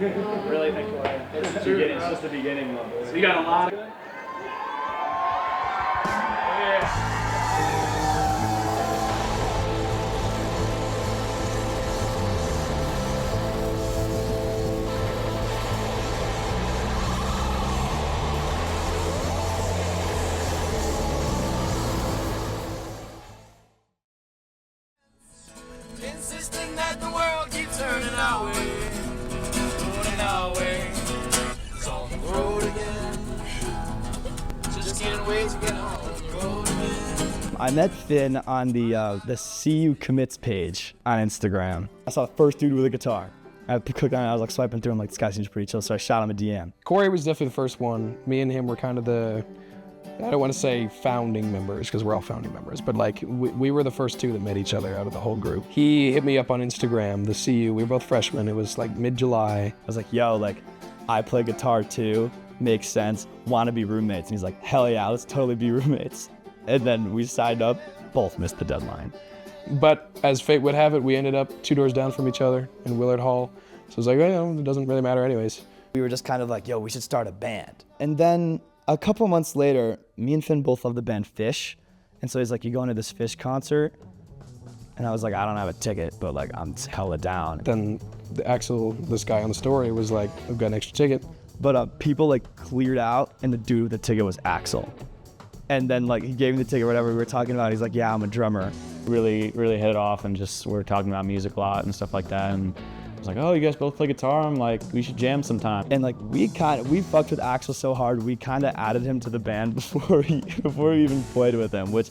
Really think it's just the beginning of this. We got a lot of... Insisting that the world keeps turning our way, turning our way. It's on the road again. Just can't wait to get on the road again. I met Finn on the CU Commits page on Instagram. I saw the first dude with a guitar. I clicked on it, I was like swiping through, I'm like, this guy seems pretty chill, so I shot him a DM. Corey was definitely the first one. Me and him were kind of the, I don't want to say founding members, because we're all founding members, but like we were the first two that met each other out of the whole group. He hit me up on Instagram, the CU, we were both freshmen, it was like mid-July. I was like, yo, like, I play guitar too, makes sense, want to be roommates. And he's like, hell yeah, let's totally be roommates. And then we signed up, both missed the deadline. But as fate would have it, we ended up 2 doors down from each other in Willard Hall. So it was like, oh, it doesn't really matter anyways. We were just kind of like, yo, we should start a band. And then a couple months later, me and Finn both love the band Fish. And so he's like, you going to this Fish concert? And I was like, I don't have a ticket, but like, I'm hella down. Then Axel, this guy on the story, was like, I've got an extra ticket. But people like cleared out, and the dude with the ticket was Axel. And then like, he gave me the ticket, whatever we were talking about. He's like, yeah, I'm a drummer. Really hit it off, and just we're talking about music a lot and stuff like that. And I was like, oh, you guys both play guitar? I'm like, we should jam sometime. And like, we fucked with Axel so hard, we kind of added him to the band before we even played with him, which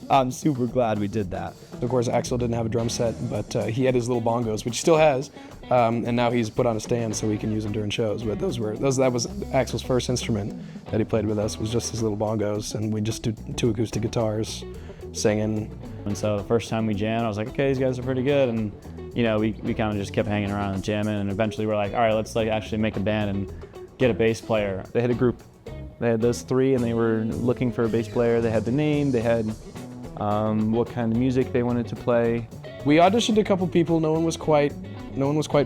I'm super glad we did that. Of course, Axel didn't have a drum set, but he had his little bongos, which he still has, and now he's put on a stand so we can use them during shows. But that was Axel's first instrument that he played with us, was just his little bongos, and we just did 2 acoustic guitars, singing. And so the first time we jammed, I was like, okay, these guys are pretty good, and you know, we kind of just kept hanging around and jamming, and eventually we're like, all right, let's like actually make a band and get a bass player. They had a group. They had those 3, and they were looking for a bass player. They had the name, they had what kind of music they wanted to play. We auditioned a couple people. No one was quite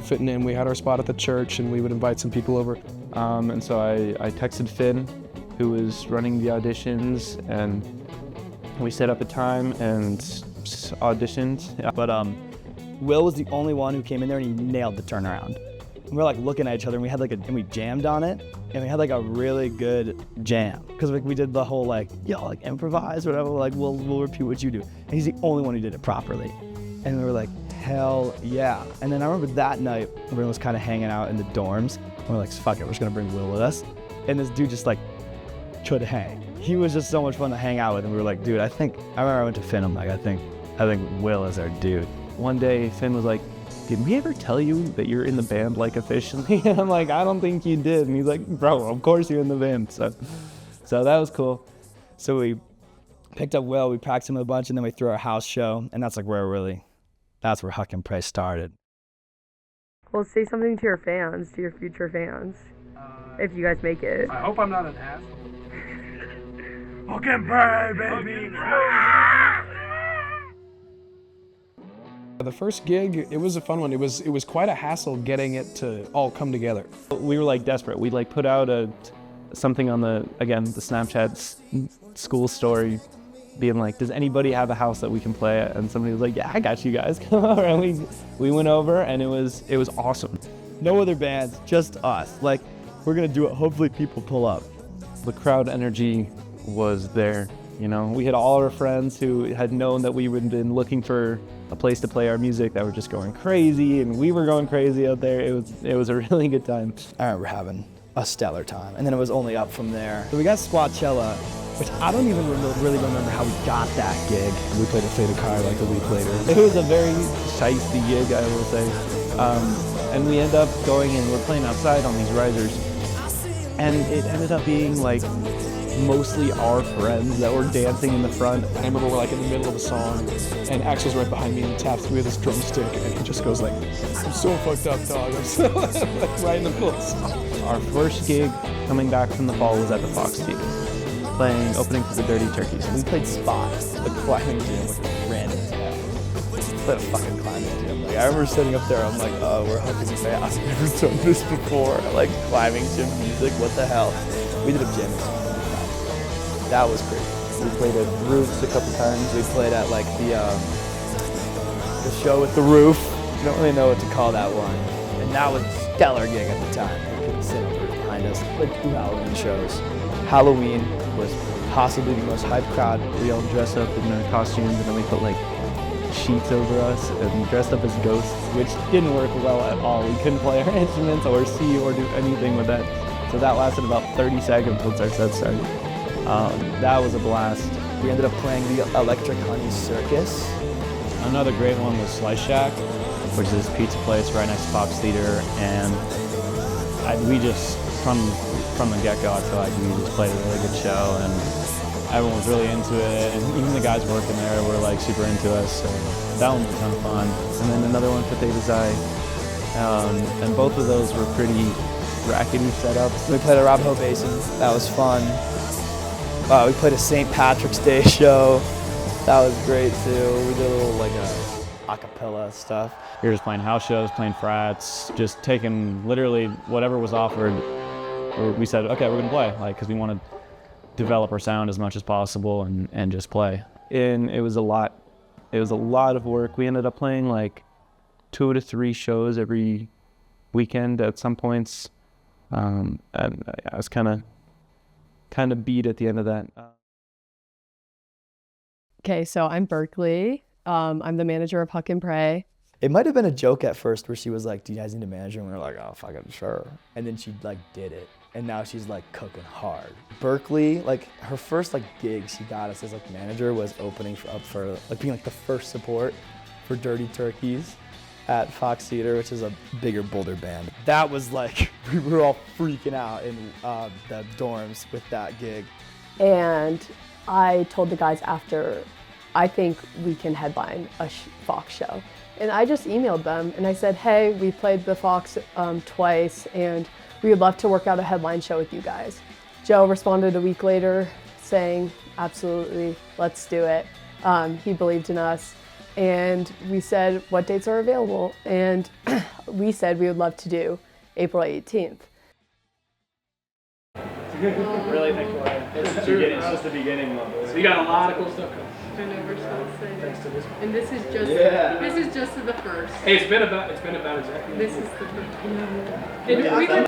fitting in. We had our spot at the church, and we would invite some people over. And so I texted Finn, who was running the auditions, and we set up a time and auditioned. But Will was the only one who came in there, and he nailed the turnaround. And we were like looking at each other, and we had and we jammed on it, and we had like a really good jam. Because like we did the whole like, yo, like improvise or whatever, like we'll repeat what you do. And he's the only one who did it properly. And we were like, hell yeah. And then I remember that night, everyone was kind of hanging out in the dorms. And we're like, fuck it, we're just gonna bring Will with us. And this dude just like could hang. He was just so much fun to hang out with, and we were like, dude, I remember I went to Finn, I'm like, I think Will is our dude. One day Finn was like, did we ever tell you that you're in the band like officially? And I'm like, I don't think you did. And he's like, bro, of course you're in the band. So that was cool. So we picked up Will, we practiced him a bunch, and then we threw our house show, and that's where Huck and Pray started. Well, say something to your fans, to your future fans, if you guys make it. I hope I'm not an asshole. Huck and Pray, baby! The first gig, it was a fun one. It was quite a hassle getting it to all come together. We were like desperate. We like put out something on the Snapchat school story, being like, does anybody have a house that we can play at? And somebody was like, yeah, I got you guys, come over. And we went over, and it was awesome. No other bands, just us. Like, we're gonna do it, hopefully people pull up. The crowd energy was there. You know, we had all our friends who had known that we had been looking for a place to play our music that were just going crazy, and we were going crazy out there. It was a really good time. I remember having a stellar time, and then it was only up from there. So we got Squatchella, which I don't even really remember how we got that gig. We played a Fate of Kai like a week later. It was a very shiesty gig, I will say. And we ended up going, and we're playing outside on these risers, and it ended up being like mostly our friends that were dancing in the front. I remember we're like in the middle of a song, and Axel's right behind me and taps me with his drumstick, and he just goes like, I'm so fucked up, dog. I'm so like right in the middle of the song. Our first gig coming back from the fall was at the Fox Theater, opening for the Dirty Turkeys. We played Spot, the climbing gym, which was random as hell. played a fucking climbing gym. Like, I remember sitting up there, I'm like, oh, we're hugging the fan. I've never done this before. Like, climbing gym music, what the hell? We did a gym experience. That was crazy. We played at Roofs a couple times. We played at like the show with the roof. I don't really know what to call that one. And that was a stellar gig at the time. We couldn't sit behind us. Like 2 Halloween shows. Halloween was possibly the most hyped crowd. We all dressed up in our costumes, and then we put like sheets over us and dressed up as ghosts, which didn't work well at all. We couldn't play our instruments or see or do anything with that. So that lasted about 30 seconds once our set started. That was a blast. We ended up playing the Electric Honey Circus. Another great one was Slice Shack, which is this pizza place right next to Fox Theater, and we just, from the get-go, I feel like we just played a really good show, and everyone was really into it, and even the guys working there were like super into us, so that one was a ton of fun. And then another one, Potato's Eye, and both of those were pretty rackety setups. We played at Arapahoe Basin. That was fun. We played a St. Patrick's Day show. That was great too. We did a little like a cappella stuff. We were just playing house shows, playing frats, just taking literally whatever was offered. We said, okay, we're gonna play, like, because we want to develop our sound as much as possible and just play. And it was a lot. It was a lot of work. We ended up playing like 2 to 3 shows every weekend at some points, and I was kind of beat at the end of that. Okay, so I'm Berkeley. I'm the manager of Huck and Pray. It might have been a joke at first where she was like, do you guys need a manager? And we were like, oh, fucking sure. And then she like did it. And now she's like cooking hard. Berkeley, like her first like gig she got us as like manager was opening up for like being like the first support for Dirty Turkeys at Fox Theater, which is a bigger Boulder band. That was like, we were all freaking out in the dorms with that gig. And I told the guys after, I think we can headline a Fox show. And I just emailed them and I said, hey, we played the Fox twice and we would love to work out a headline show with you guys. Joe responded a week later saying, absolutely, let's do it. He believed in us. And we said, what dates are available? And we said we would love to do April 18th. Really think it's just the beginning. So you got a lot of cool stuff coming. I know we're so excited. Thanks to this. And this is just the first. Hey, it's been about exactly. This is the first. And we were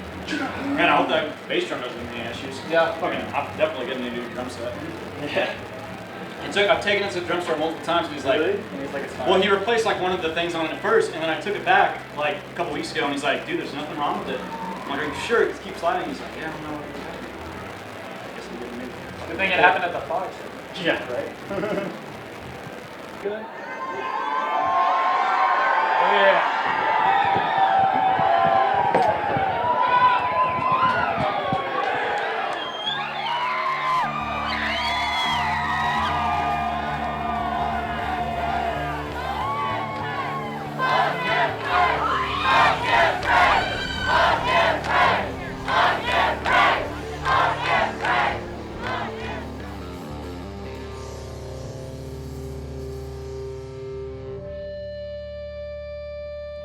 Man, I hope that bass drum doesn't give me any issues. Yeah. Fucking, I'm definitely getting a new drum set. Yeah. I've taken it to the drum store multiple times, and he's like, Really? And he's like, it's fine. well, he replaced like one of the things on it first, and then I took it back like a couple weeks ago, and he's like, dude, there's nothing wrong with it. I'm like, are you sure? Just keep sliding. He's like, yeah, I don't know. I guess I'm getting new. Good thing it happened at the Fox. Yeah. Right? Good. Oh yeah.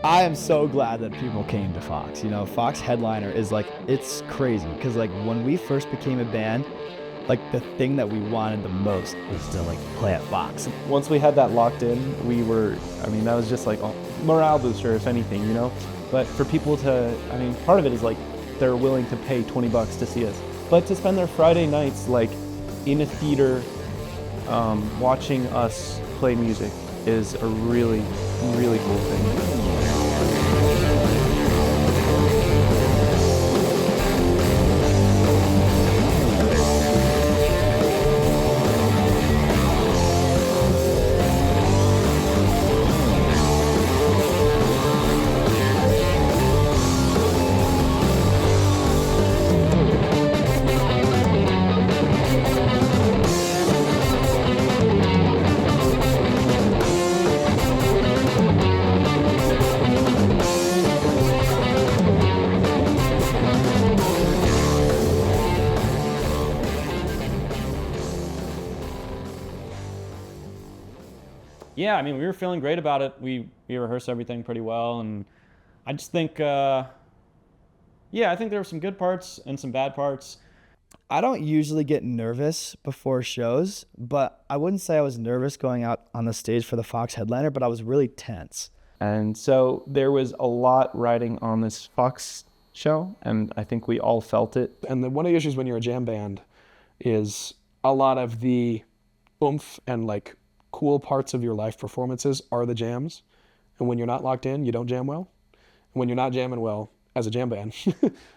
I am so glad that people came to Fox. You know, Fox headliner is like, it's crazy. Because like when we first became a band, like the thing that we wanted the most was to like play at Fox. Once we had that locked in, that was just like a morale booster, if anything, you know? But for people to, part of it is like they're willing to pay $20 to see us. But to spend their Friday nights like in a theater watching us play music is a really, really cool thing. Yeah, I mean, we were feeling great about it. We rehearsed everything pretty well, and I just think, I think there were some good parts and some bad parts. I don't usually get nervous before shows, but I wouldn't say I was nervous going out on the stage for the Fox headliner, but I was really tense. And so there was a lot riding on this Fox show, and I think we all felt it. And one of the issues when you're a jam band is a lot of the oomph and like cool parts of your live performances are the jams. And when you're not locked in, you don't jam well. And when you're not jamming well as a jam band,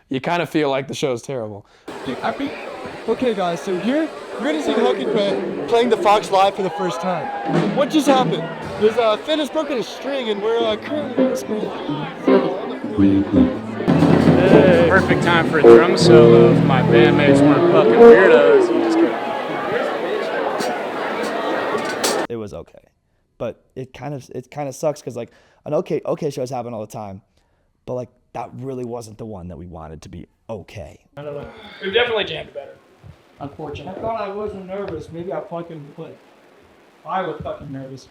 you kind of feel like the show's terrible. Okay guys, so here we're gonna see Huck and Ray playing the Fox live for the first time. What just happened? There's Finn has broken a string and we're currently Perfect time for a drum solo if my bandmates weren't fucking weirdos. I'm just kidding. It was okay, but it kind of sucks because like an okay shows happen all the time, but like that really wasn't the one that we wanted to be okay. I don't know. We've definitely jammed better. Unfortunately. I thought I wasn't nervous. Maybe I fucking played. I was fucking nervous.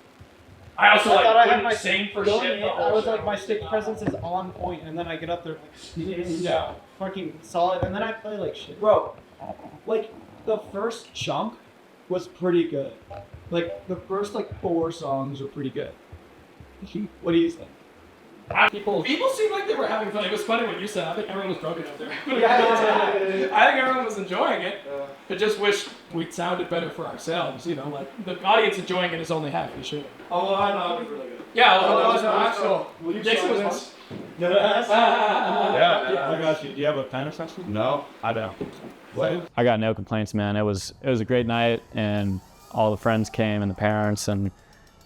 I also I thought I had couldn't my sing for going shit. in, I was like, my stick presence is on point, and then I get up there, yeah, fucking solid, and then I play like shit. Bro, like, the first chunk was pretty good. Like, the first, 4 songs were pretty good. What do you think? People seemed like they were having fun. It was funny when you said, I think everyone was broken up there. Yeah. I think everyone was enjoying it. I just wish we'd sounded better for ourselves, you know, like the audience enjoying it is only half the show. Oh, I know, it was really good. Yeah, Jason was fun. Yeah, I got you. Do you have a pen or something? No, I don't. I got no complaints, man. It was a great night, and all the friends came, and the parents, and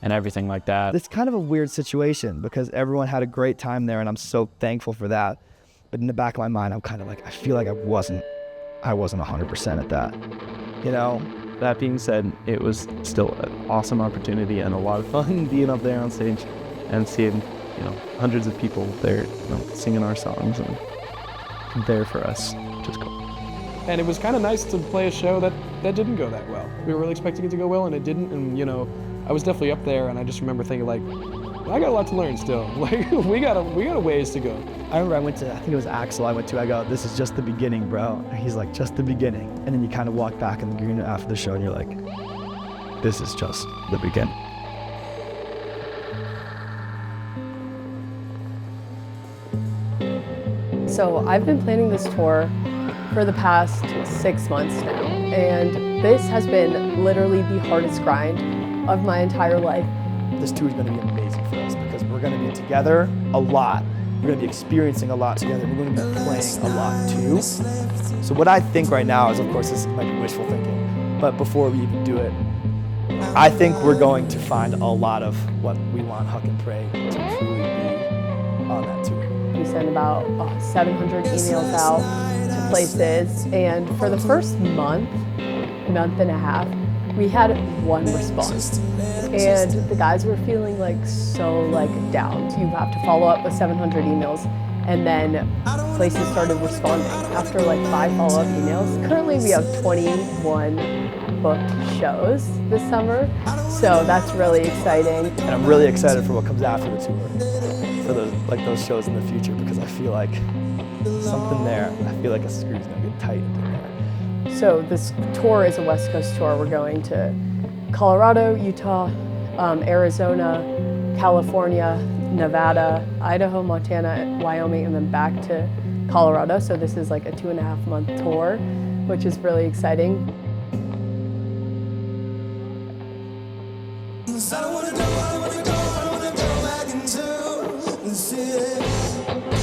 everything like that. It's kind of a weird situation because everyone had a great time there, and I'm so thankful for that. But in the back of my mind, I'm kind of like, I feel like I wasn't 100% at that, you know? That being said, it was still an awesome opportunity and a lot of fun being up there on stage and seeing, hundreds of people there, singing our songs and there for us, which is cool. And it was kind of nice to play a show that didn't go that well. We were really expecting it to go well, and it didn't. And I was definitely up there, and I just remember thinking like, I got a lot to learn still. Like we got a ways to go. I remember I went to, I think it was Axel I go, this is just the beginning, bro. And he's like, just the beginning. And then you kind of walk back in the green after the show, and you're like, this is just the beginning. So I've been planning this tour for the past 6 months now, and this has been literally the hardest grind of my entire life. This tour is going to be amazing for us because we're going to be together a lot. We're going to be experiencing a lot together. We're going to be playing a lot too. So what I think right now is, of course, this is like wishful thinking, but before we even do it, I think we're going to find a lot of what we want Huck and Pray to truly be on that tour. We sent about 700 emails out to places, and for the first month and a half, we had 1 response. And the guys were feeling so down. You have to follow up with 700 emails, and then places started responding after 5 follow-up emails. Currently we have 21 booked shows this summer, so that's really exciting. And I'm really excited for what comes after the tour, for those shows in the future, because I feel like something there. I feel like a screw's gonna get tightened in there. So this tour is a West Coast tour. We're going to Colorado, Utah, Arizona, California, Nevada, Idaho, Montana, Wyoming, and then back to Colorado. So this is a 2.5-month tour, which is really exciting. I don't wanna go back into the city.